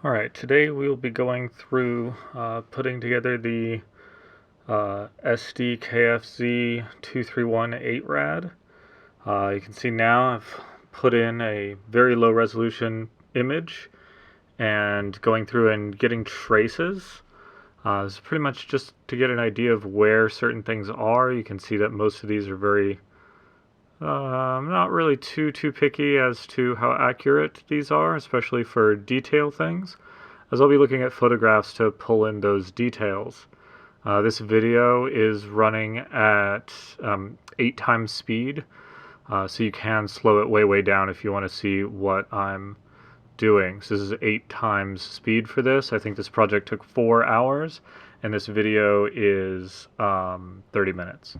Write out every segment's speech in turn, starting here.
Alright, today we will be going through putting together the sdkfz 2318 rad. You can see now I've put in a very low resolution image and going through and getting traces. This is pretty much just to get an idea of where certain things are. You can see that most of these are very not really too picky as to how accurate these are, especially for detail things, as I'll be looking at photographs to pull in those details. This video is running at 8 times speed, so you can slow it way down if you want to see what I'm doing. So this is 8 times speed for this. I think this project took 4 hours, and this video is 30 minutes.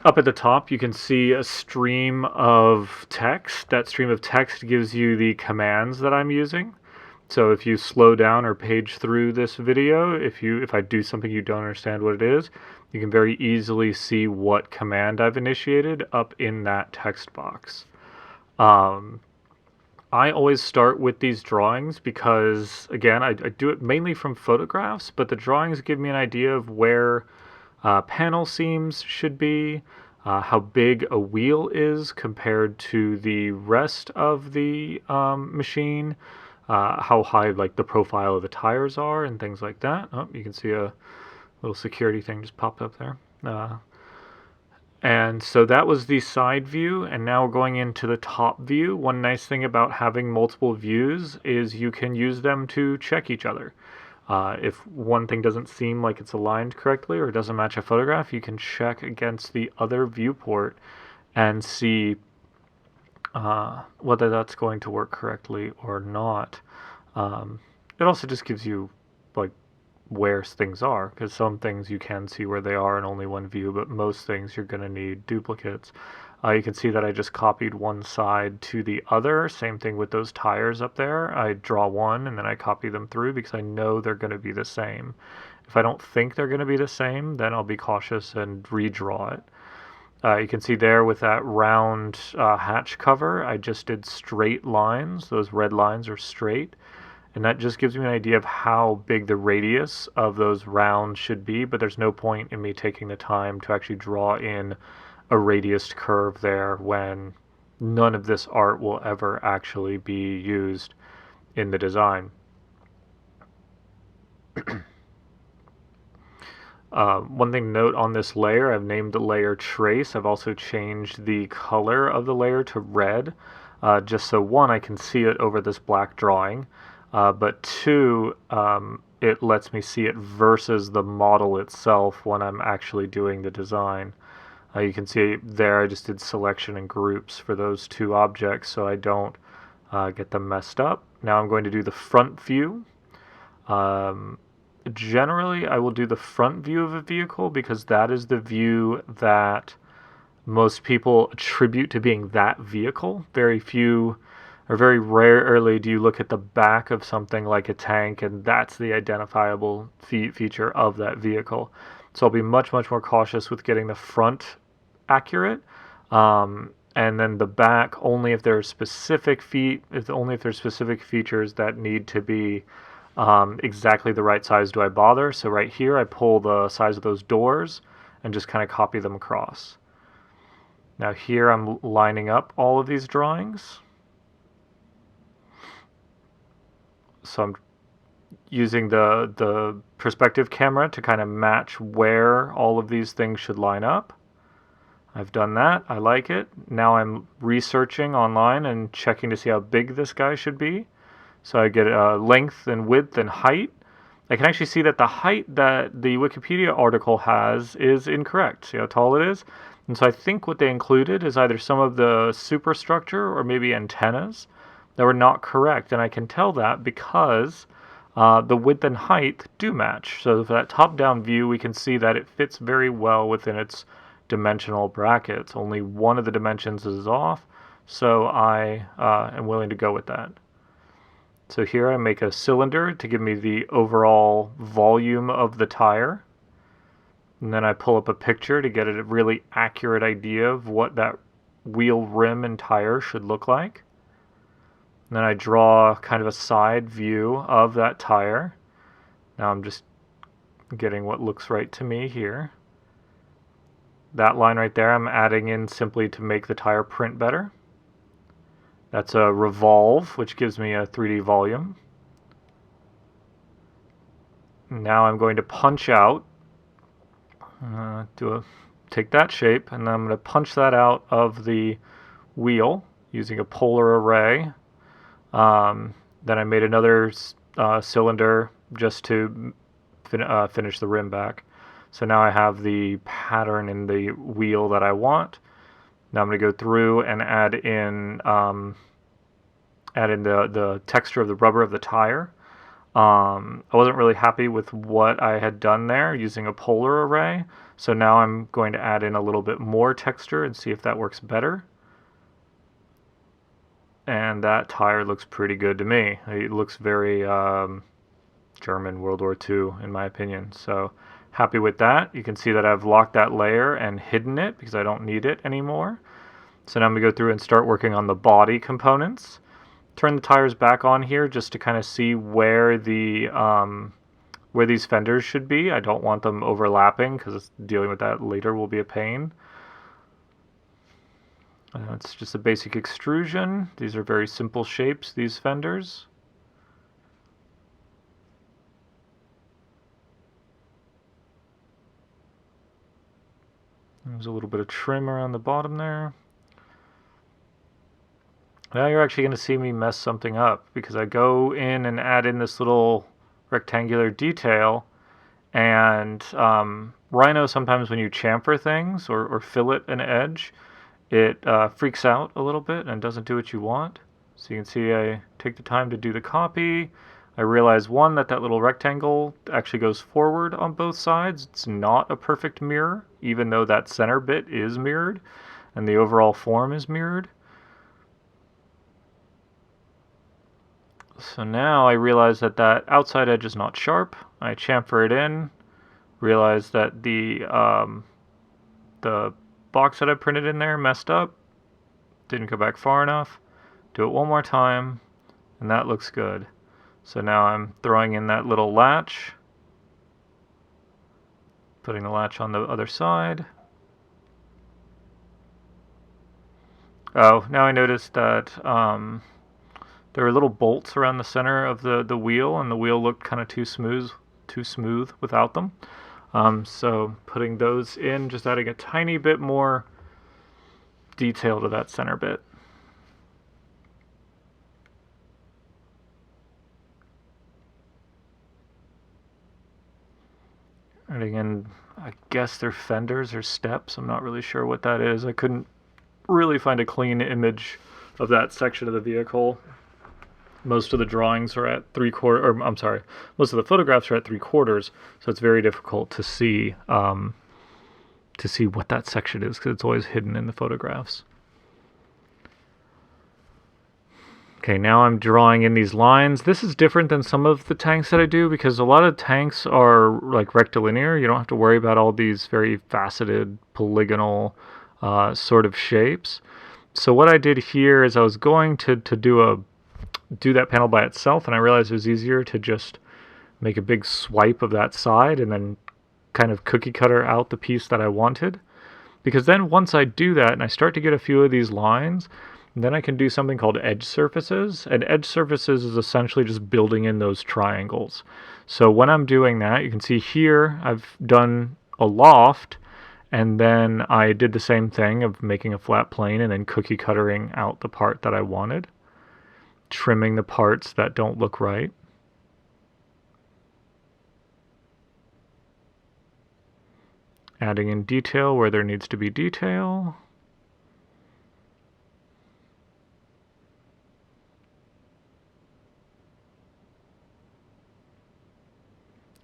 Up at the top, you can see a stream of text. That stream of text gives you the commands that I'm using. So if you slow down or page through this video, if I do something you don't understand what it is, you can very easily see what command I've initiated up in that text box. I always start with these drawings because, again, I do it mainly from photographs, but the drawings give me an idea of where panel seams should be, how big a wheel is compared to the rest of the machine, how high like the profile of the tires are and things like that. Oh, you can see a little security thing just popped up there. And so that was the side view, and now we're going into the top view. One nice thing about having multiple views is you can use them to check each other. If one thing doesn't seem like it's aligned correctly or doesn't match a photograph, you can check against the other viewport and see whether that's going to work correctly or not. It also just gives you like where things are, because some things you can see where they are in only one view, but most things you're going to need duplicates. You can see that I just copied one side to the other. Same thing with those tires up there. I draw one and then I copy them through because I know they're going to be the same. If I don't think they're going to be the same, then I'll be cautious and redraw it. You can see there with that round hatch cover, I just did straight lines. Those red lines are straight. And that just gives me an idea of how big the radius of those rounds should be, but there's no point in me taking the time to actually draw in a radius curve there when none of this art will ever actually be used in the design. One thing to note on this layer, I've named the layer Trace. I've also changed the color of the layer to red, just so one, I can see it over this black drawing, but two, it lets me see it versus the model itself when I'm actually doing the design. You can see there I just did selection and groups for those two objects so I don't get them messed up. Now I'm going to do the front view. Generally, I will do the front view of a vehicle because that is the view that most people attribute to being that vehicle. Very few, or very rarely, do you look at the back of something like a tank and that's the identifiable feature of that vehicle. So I'll be much more cautious with getting the front accurate, and then the back only if there are specific only if there's specific features that need to be exactly the right size do I bother. So right here I pull the size of those doors and just kind of copy them across. Now here I'm lining up all of these drawings. So I'm using the perspective camera to kind of match where all of these things should line up. I've done that. I like it. Now I'm researching online and checking to see how big this guy should be. So I get length and width and height. I can actually see that the height that the Wikipedia article has is incorrect. See how tall it is? And so I think what they included is either some of the superstructure or maybe antennas that were not correct. And I can tell that because the width and height do match. So for that top-down view, we can see that it fits very well within its dimensional brackets. Only one of the dimensions is off, so I am willing to go with that. So here I make a cylinder to give me the overall volume of the tire, and then I pull up a picture to get a really accurate idea of what that wheel rim and tire should look like. And then I draw kind of a side view of that tire. Now I'm just getting what looks right to me here. That line right there I'm adding in simply to make the tire print better. That's a revolve, which gives me a 3D volume. Now I'm going to punch out, take that shape, and then I'm going to punch that out of the wheel using a polar array. Then I made another cylinder just to finish the rim back. So now I have the pattern in the wheel that I want. Now I'm going to go through and add in the texture of the rubber of the tire. I wasn't really happy with what I had done there using a polar array, so now I'm going to add in a little bit more texture and see if that works better. And that tire looks pretty good to me. It looks very German World War II in my opinion, so happy with that. You can see that I've locked that layer and hidden it because I don't need it anymore. So now I'm going to go through and start working on the body components. Turn the tires back on here just to kind of see where these fenders should be. I don't want them overlapping because dealing with that later will be a pain. It's just a basic extrusion. These are very simple shapes, these fenders. There's a little bit of trim around the bottom there. Now you're actually going to see me mess something up because I go in and add in this little rectangular detail, and Rhino, sometimes when you chamfer things or fillet an edge, it freaks out a little bit and doesn't do what you want. So you can see I take the time to do the copy. I realize, one, that little rectangle actually goes forward on both sides. It's not a perfect mirror, even though that center bit is mirrored and the overall form is mirrored. So now I realize that outside edge is not sharp. I chamfer it in, realize that the box that I printed in there messed up, didn't go back far enough. Do it one more time, and that looks good. So now I'm throwing in that little latch, putting the latch on the other side. Oh, now I noticed that there were little bolts around the center of the wheel, and the wheel looked kind of too smooth without them. So putting those in, just adding a tiny bit more detail to that center bit. Adding in, I guess they're fenders or steps. I'm not really sure what that is. I couldn't really find a clean image of that section of the vehicle. Most of the drawings are at most of the photographs are at 3/4, so it's very difficult to see what that section is because it's always hidden in the photographs. Okay, now I'm drawing in these lines. This is different than some of the tanks that I do because a lot of tanks are like rectilinear. You don't have to worry about all these very faceted, polygonal sort of shapes. So what I did here is I was going to do that panel by itself, and I realized it was easier to just make a big swipe of that side and then kind of cookie cutter out the piece that I wanted. Because then once I do that and I start to get a few of these lines, then I can do something called edge surfaces. And edge surfaces is essentially just building in those triangles. So when I'm doing that, you can see here I've done a loft, and then I did the same thing of making a flat plane and then cookie cuttering out the part that I wanted, trimming the parts that don't look right. Adding in detail where there needs to be detail.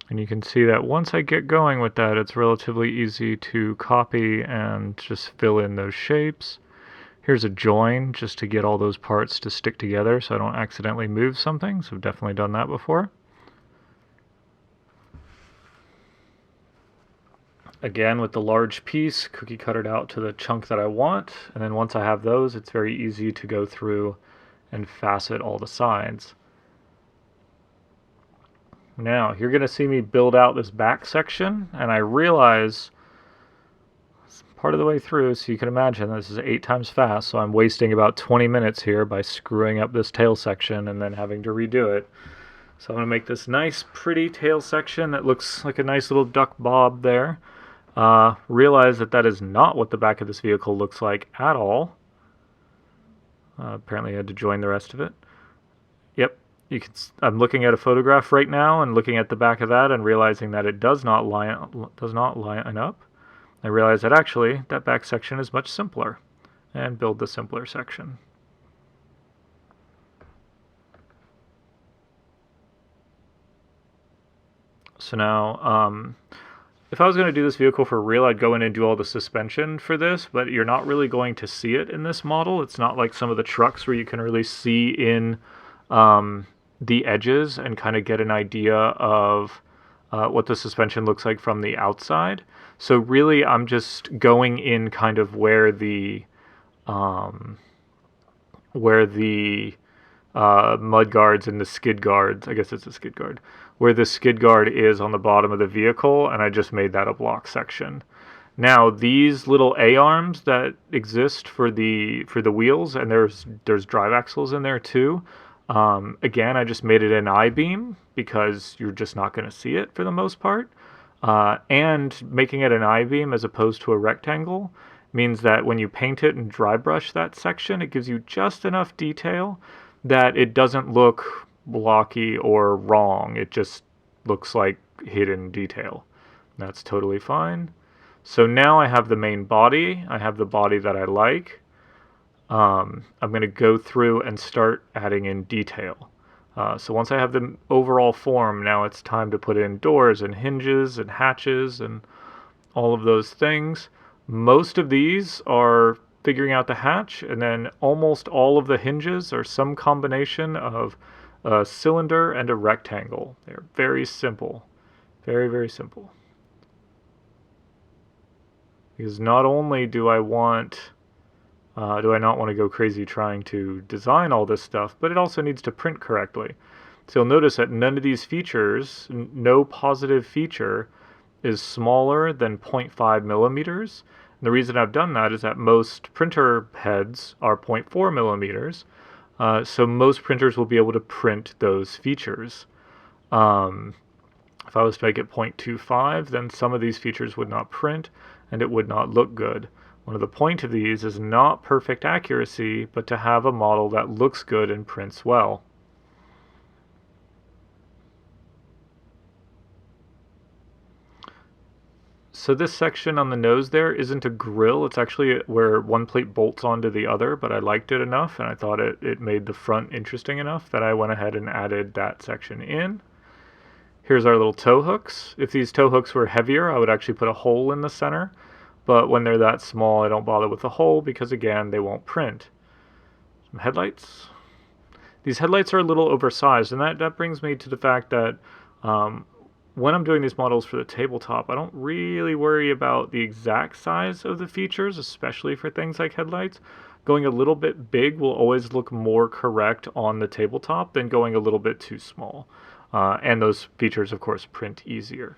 And you can see that once I get going with that, it's relatively easy to copy and just fill in those shapes. Here's a join just to get all those parts to stick together so I don't accidentally move something. So I've definitely done that before. Again, with the large piece, cookie cutter it out to the chunk that I want. And then once I have those, it's very easy to go through and facet all the sides. Now, you're going to see me build out this back section, and I realize part of the way through, so you can imagine this is 8 times fast, so I'm wasting about 20 minutes here by screwing up this tail section and then having to redo it. So I'm going to make this nice, pretty tail section that looks like a nice little duck bob there. Realize that that is not what the back of this vehicle looks like at all. Apparently I had to join the rest of it. Yep, I'm looking at a photograph right now and looking at the back of that and realizing that it does not line up. I realized that actually that back section is much simpler, and build the simpler section. So now, if I was going to do this vehicle for real, I'd go in and do all the suspension for this, but you're not really going to see it in this model. It's not like some of the trucks where you can really see in the edges and kind of get an idea of what the suspension looks like from the outside. So really, I'm just going in kind of where the mud guards and the skid guards, I guess it's a skid guard, where the skid guard is on the bottom of the vehicle, and I just made that a block section. Now these little A-arms that exist for the wheels, and there's drive axles in there too. Again, I just made it an I-beam because you're just not going to see it for the most part. And making it an I-beam as opposed to a rectangle means that when you paint it and dry brush that section, it gives you just enough detail that it doesn't look blocky or wrong. It just looks like hidden detail. That's totally fine. So now I have the main body. I have the body that I like. I'm going to go through and start adding in detail. So once I have the overall form, now it's time to put in doors and hinges and hatches and all of those things. Most of these are figuring out the hatch, and then almost all of the hinges are some combination of a cylinder and a rectangle. They're very simple. Very, very simple. Because not only do I not want to go crazy trying to design all this stuff, but it also needs to print correctly. So you'll notice that none of these features, no positive feature, is smaller than 0.5 millimeters. And the reason I've done that is that most printer heads are 0.4 millimeters, so most printers will be able to print those features. If I was to make it 0.25, then some of these features would not print, and it would not look good. One of the point of these is not perfect accuracy, but to have a model that looks good and prints well. So this section on the nose there isn't a grill, it's actually where one plate bolts onto the other, but I liked it enough and I thought it made the front interesting enough that I went ahead and added that section in. Here's our little tow hooks. If these tow hooks were heavier, I would actually put a hole in the center. But when they're that small, I don't bother with the hole because, again, they won't print. Some headlights. These headlights are a little oversized, and that brings me to the fact that when I'm doing these models for the tabletop, I don't really worry about the exact size of the features, especially for things like headlights. Going a little bit big will always look more correct on the tabletop than going a little bit too small. And those features, of course, print easier.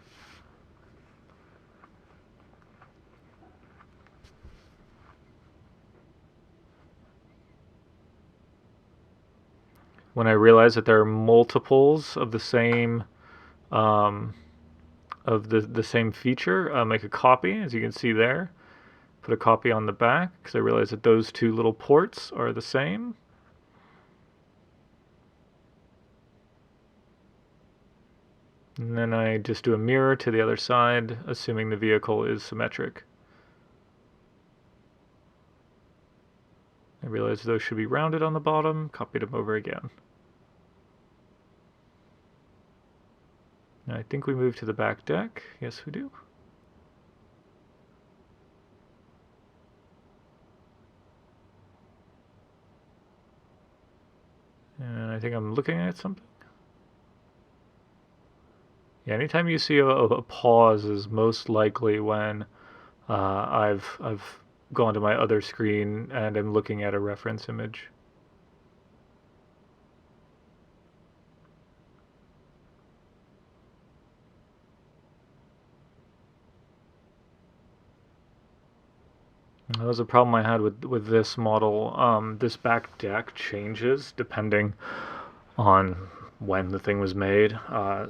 When I realize that there are multiples of the same same feature, make a copy, as you can see there. Put a copy on the back because I realize that those two little ports are the same. And then I just do a mirror to the other side, assuming the vehicle is symmetric. I realize those should be rounded on the bottom, copied them over again. Now I think we move to the back deck. Yes, we do. And I think I'm looking at something. Yeah, anytime you see a pause is most likely when I've gone to my other screen and I'm looking at a reference image. That was a problem I had with this model. This back deck changes depending on when the thing was made.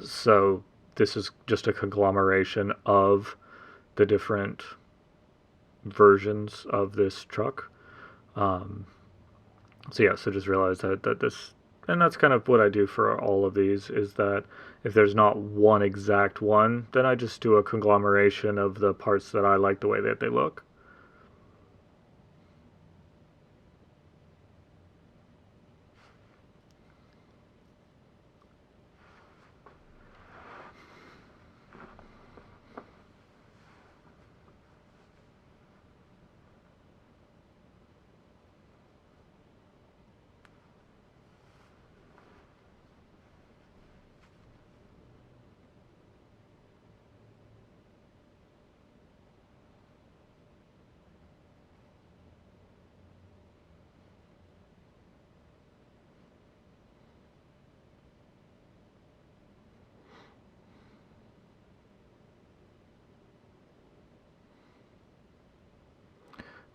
So this is just a conglomeration of the different versions of this truck. So yeah, so just realize that this, and that's kind of what I do for all of these, is that if there's not one exact one, then I just do a conglomeration of the parts that I like the way that they look.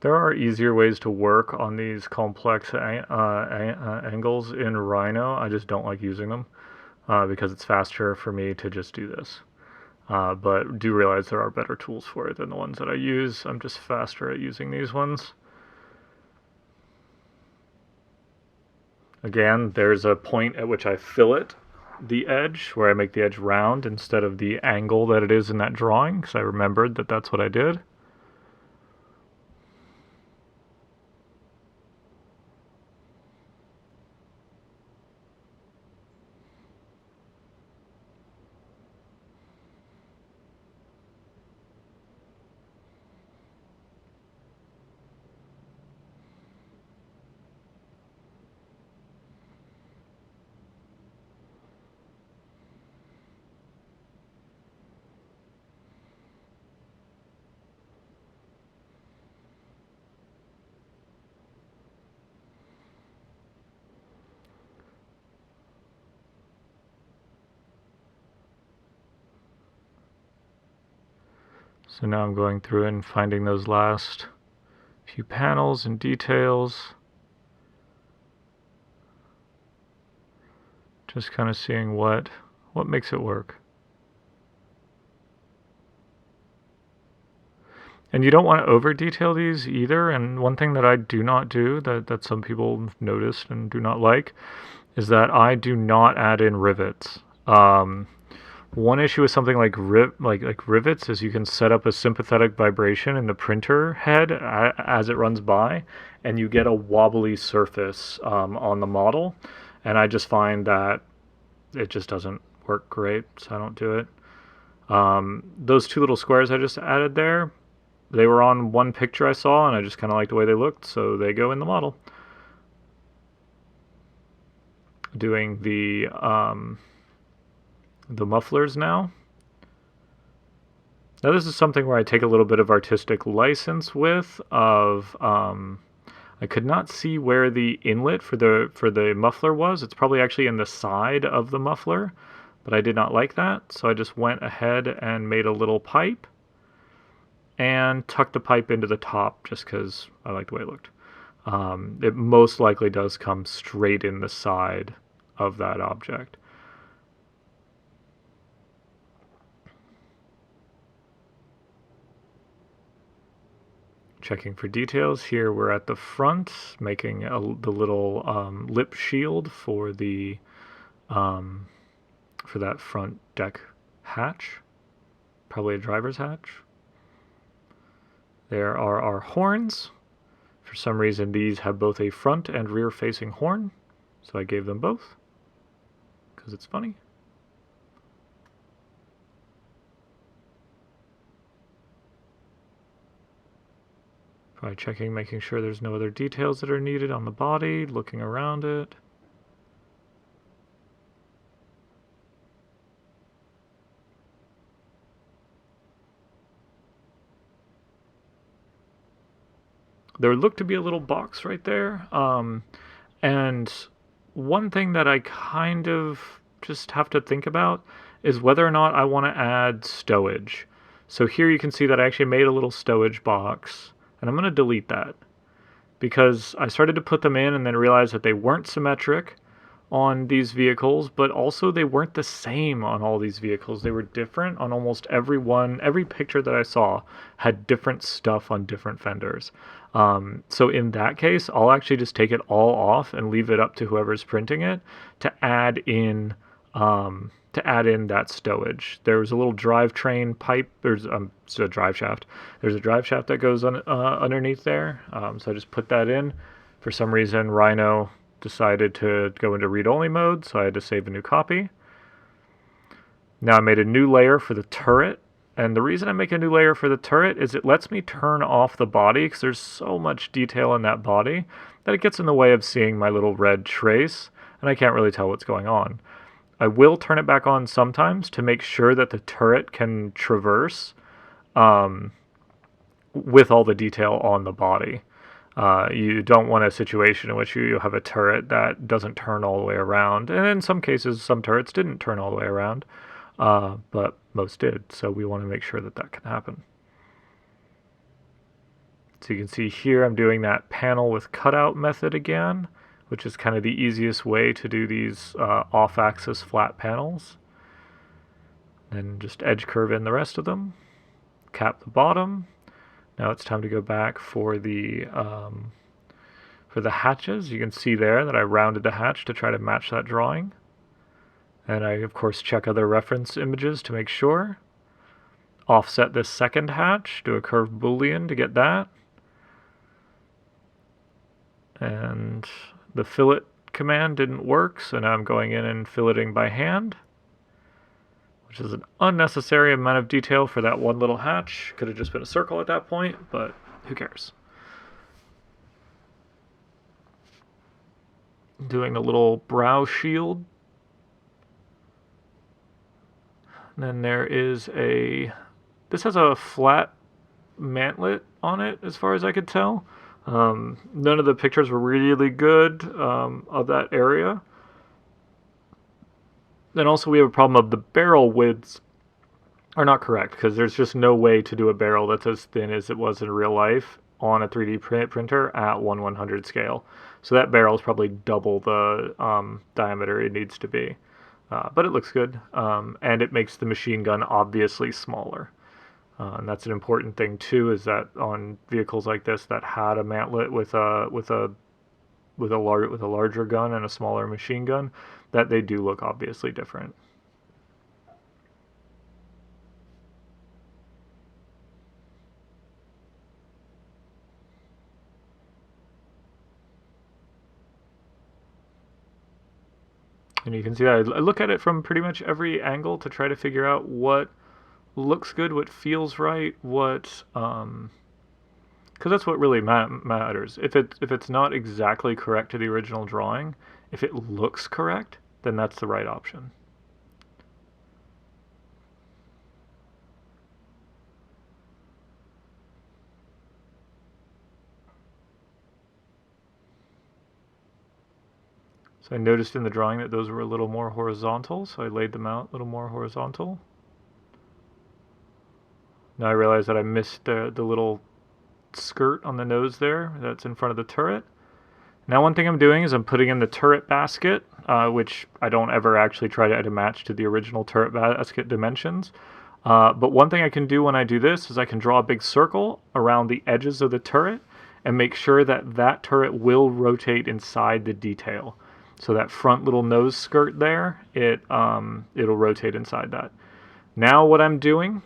There are easier ways to work on these complex angles in Rhino. I just don't like using them because it's faster for me to just do this. But do realize there are better tools for it than the ones that I use. I'm just faster at using these ones. Again, there's a point at which I fillet the edge, where I make the edge round instead of the angle that it is in that drawing, because I remembered that that's what I did. So now I'm going through and finding those last few panels and details. Just kind of seeing what makes it work. And you don't want to over detail these either. And one thing that I do not do, that some people noticed and do not like, is that I do not add in rivets. One issue with something like rivets is you can set up a sympathetic vibration in the printer head as it runs by, and you get a wobbly surface on the model. And I just find that it just doesn't work great, so I don't do it. Those two little squares I just added there, they were on one picture I saw, and I just kind of liked the way they looked, so they go in the model. Doing the mufflers now. Now this is something where I take a little bit of artistic license with. I could not see where the inlet for the muffler was. It's probably actually in the side of the muffler, but I did not like that, so I just went ahead and made a little pipe and tucked the pipe into the top just because I like the way it looked. It most likely does come straight in the side of that object. Checking for details. Here we're at the front, making the little lip shield for the for that front deck hatch, probably a driver's hatch. There are our horns. For some reason these have both a front and rear facing horn, so I gave them both because it's funny. Probably checking, making sure there's no other details that are needed on the body, looking around it. There looked to be a little box right there. And one thing that I kind of just have to think about is whether or not I want to add stowage. So here you can see that I actually made a little stowage box And I'm going to delete that because I started to put them in and then realized that they weren't symmetric on these vehicles, but also they weren't the same on all these vehicles. They were different on almost every one. Every picture that I saw had different stuff on different fenders. So in that case, I'll actually just take it all off and leave it up to whoever's printing it to add in that stowage. There was a little drivetrain pipe. There's a drive shaft. There's a drive shaft that goes underneath there. So I just put that in. For some reason, Rhino decided to go into read-only mode, so I had to save a new copy. Now I made a new layer for the turret, and the reason I make a new layer for the turret is it lets me turn off the body because there's so much detail in that body that it gets in the way of seeing my little red trace, and I can't really tell what's going on. I will turn it back on sometimes to make sure that the turret can traverse with all the detail on the body. You don't want a situation in which you have a turret that doesn't turn all the way around. And in some cases, some turrets didn't turn all the way around, but most did. So we want to make sure that that can happen. So you can see here I'm doing that panel with cutout method again, which is kind of the easiest way to do these off-axis flat panels. Then just edge curve in the rest of them, cap the bottom. Now it's time to go back for the hatches. You can see there that I rounded the hatch to try to match that drawing. And I, of course, check other reference images to make sure. Offset this second hatch, do a curved boolean to get that. And the fillet command didn't work, so now I'm going in and filleting by hand, which is an unnecessary amount of detail for that one little hatch. Could have just been a circle at that point, but who cares? Doing the little brow shield. And then there is this has a flat mantlet on it as far as I could tell. None of the pictures were really good of that area. Then also we have a problem of the barrel widths are not correct because there's just no way to do a barrel that's as thin as it was in real life on a 3D printer at 1/100 scale. So that barrel is probably double the diameter it needs to be. But it looks good, and it makes the machine gun obviously smaller. And that's an important thing too, is that on vehicles like this that had a mantlet with a larger gun and a smaller machine gun, that they do look obviously different. And you can see that I look at it from pretty much every angle to try to figure out what looks good, what feels right, because that's what really matters. If it's not exactly correct to the original drawing, if it looks correct, then that's the right option. So I noticed in the drawing that those were a little more horizontal, so I laid them out a little more horizontal. Now I realize that I missed the little skirt on the nose there that's in front of the turret. Now one thing I'm doing is I'm putting in the turret basket, which I don't ever actually try to match to the original turret basket dimensions. But one thing I can do when I do this is I can draw a big circle around the edges of the turret and make sure that that turret will rotate inside the detail. So that front little nose skirt there, it'll rotate inside that. Now what I'm doing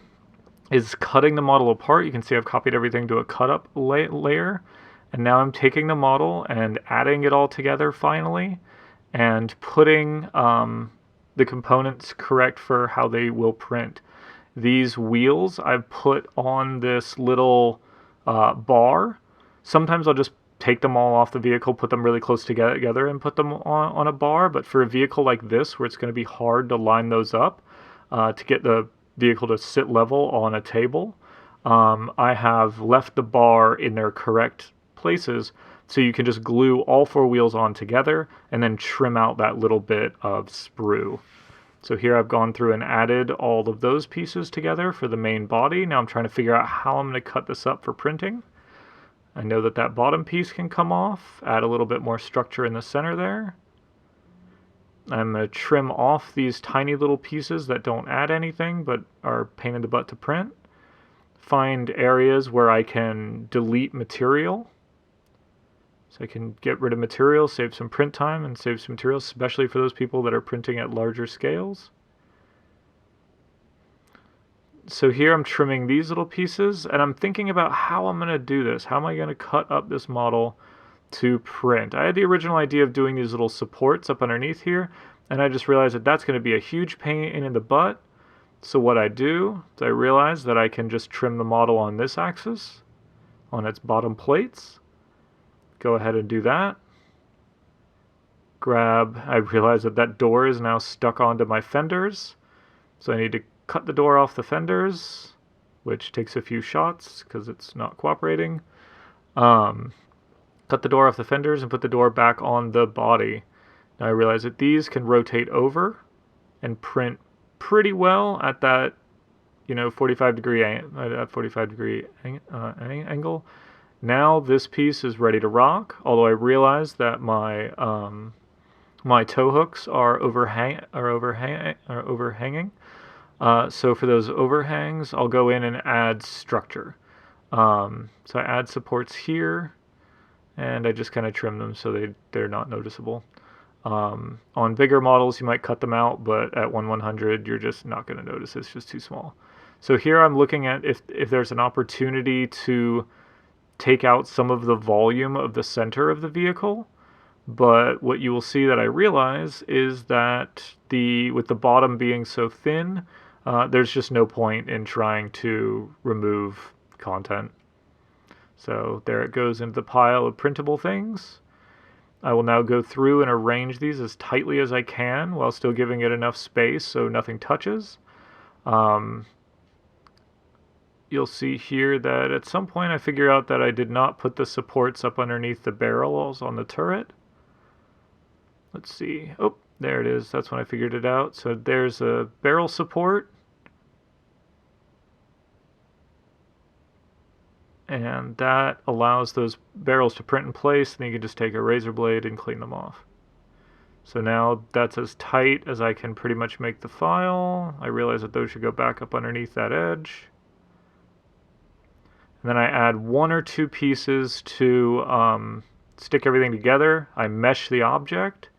is cutting the model apart. You can see I've copied everything to a cut up layer. And now I'm taking the model and adding it all together finally and putting the components correct for how they will print. These wheels I've put on this little bar. Sometimes I'll just take them all off the vehicle, put them really close together and put them on a bar. But for a vehicle like this, where it's going to be hard to line those up to get the vehicle to sit level on a table, I have left the bar in their correct places so you can just glue all four wheels on together and then trim out that little bit of sprue. So here I've gone through and added all of those pieces together for the main body. Now I'm trying to figure out how I'm going to cut this up for printing. I know that that bottom piece can come off, add a little bit more structure in the center there. I'm going to trim off these tiny little pieces that don't add anything but are pain in the butt to print. Find areas where I can delete material. So I can get rid of material, save some print time, and save some material, especially for those people that are printing at larger scales. So here I'm trimming these little pieces, and I'm thinking about how I'm going to do this. How am I going to cut up this model to print? I had the original idea of doing these little supports up underneath here, and I just realized that that's going to be a huge pain in the butt. So what I do is I realize that I can just trim the model on this axis, on its bottom plates. Go ahead and do that. I realize that that door is now stuck onto my fenders, so I need to cut the door off the fenders, which takes a few shots because it's not cooperating. Cut the door off the fenders and put the door back on the body. Now I realize that these can rotate over and print pretty well at that, 45 degree angle. Now this piece is ready to rock, although I realize that my toe hooks are overhanging. So for those overhangs, I'll go in and add structure. So I add supports here, and I just kind of trim them so they're not noticeable. On bigger models, you might cut them out, but at 1/100, you're just not going to notice. It's just too small. So here I'm looking at if there's an opportunity to take out some of the volume of the center of the vehicle. But what you will see that I realize is that with the bottom being so thin, there's just no point in trying to remove content. So there it goes into the pile of printable things. I will now go through and arrange these as tightly as I can while still giving it enough space so nothing touches. You'll see here that at some point I figure out that I did not put the supports up underneath the barrels on the turret. Let's see. Oh, there it is. That's when I figured it out. So there's a barrel support. And that allows those barrels to print in place, and you can just take a razor blade and clean them off. So now that's as tight as I can pretty much make the file. I realize that those should go back up underneath that edge. And then I add one or two pieces to stick everything together. I mesh the object,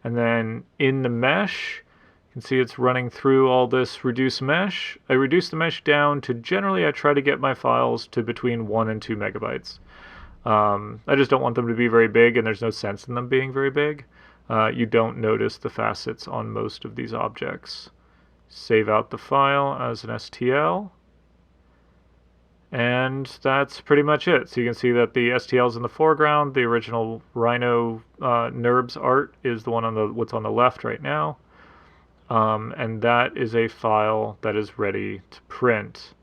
and then in the mesh, you can see it's running through all this reduced mesh. I reduce the mesh down to generally I try to get my files to between 1 and 2 megabytes. I just don't want them to be very big, and there's no sense in them being very big. You don't notice the facets on most of these objects. Save out the file as an STL. And that's pretty much it. So you can see that the STL is in the foreground. The original Rhino NURBS art is the one on what's on the left right now. And that is a file that is ready to print.